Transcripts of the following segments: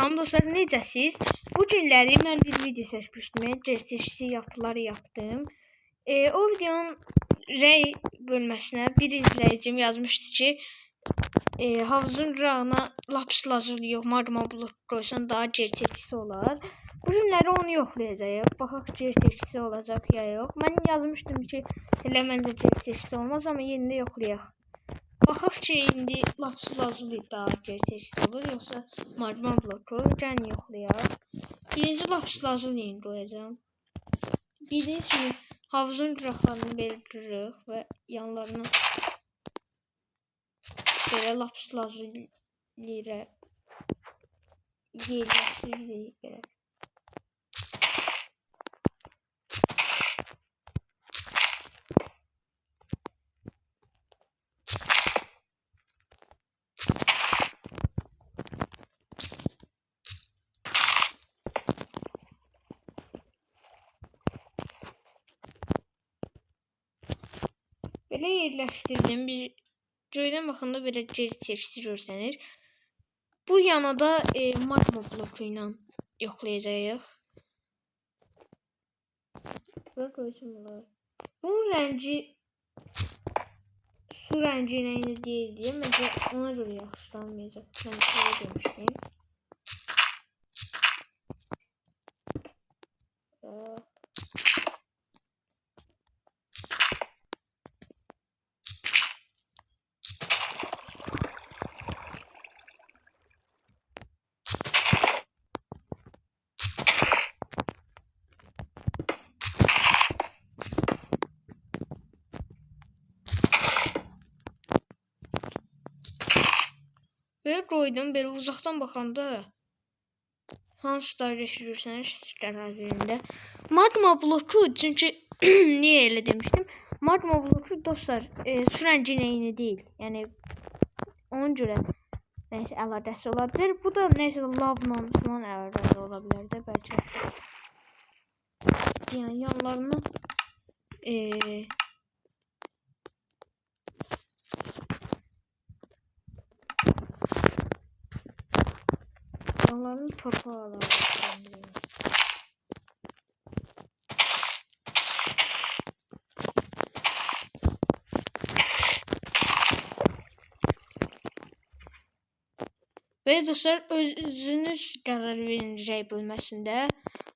Salam dostlar, necəsiz? Bu günləri mən bir video seçmişdim. Gerçəkçi yapıları yapdım. O videonun rəy bölməsinə bir izləyicim yazmışdı ki, havuzun qırağına lapis lazuli yox, magma blok qoysan daha gerçəkçisi olar. Bu günləri onu yoxlayacağıq. Baxaq gerçəkçisi olacaq ya yox. Mən yazmışdım ki, elə məncə gerçəkçisi olmaz, amma yeni də yoxlayaq. Baxaq ki, indi lapis lazuli daha gerçəkçisi olur, yoxsa magma bloku. Gəlin yoxlayaq. Birinci lapis lazuli qoyacağam. Bildiğiniz kimi havuzun qıraqlarını belə qırırıq və yanlarına belə lapis lazuli ilə yerləşdiririk belə. Belə yerləşdirdim. Bir göydən baxanda belə gerçəkçisi görsənir. Bu yana da magma bloku ilə yoxlayacağıq. Bura qoysun bunlar. Bunun rəngi su rəngi ilə eyni deyil. Məncə ona görə yaxşılanmayacaq. Mən belə demişdim. Böyle koydum, böyle uzaktan bakanda hansı dairesi görürseniz qərar verində. Magma bloku çünkü niye öyle demiştim? Magma bloku dostlar su rəngi neyini değil. Yani onun göre neyse əlaqəsi olabilir. Bu da neyse lavla falan əlaqəsi olabilir de belki. Yani yanlarını yanlarını torpağa alalım. Ve dostlar özünüz qərar verin rəy bölməsində.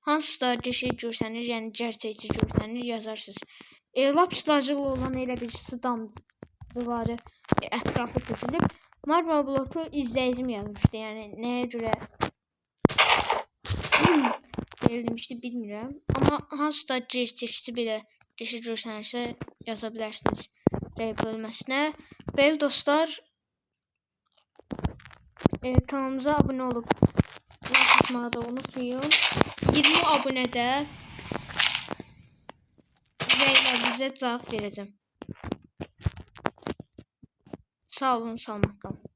Hansı da şey görsənir, yəni gerçəkçi görsənir yazarsınız. Lapis lazuli olan elə bir su damcıları ətrafı köçülüb. Magma bloku izləyicim yazmışdı. Yəni nəyə görə demişdi bilmirəm. Amma hansı da gerçəkçi belə şey görsənirsə yaza bilərsiniz rəy bölməsinə. Belə dostlar kanalımıza abone olup like atmayı da unutmayın. 20 abonədə rəylərinizə cavab verəcəm. Sağ olun, salamat qalın.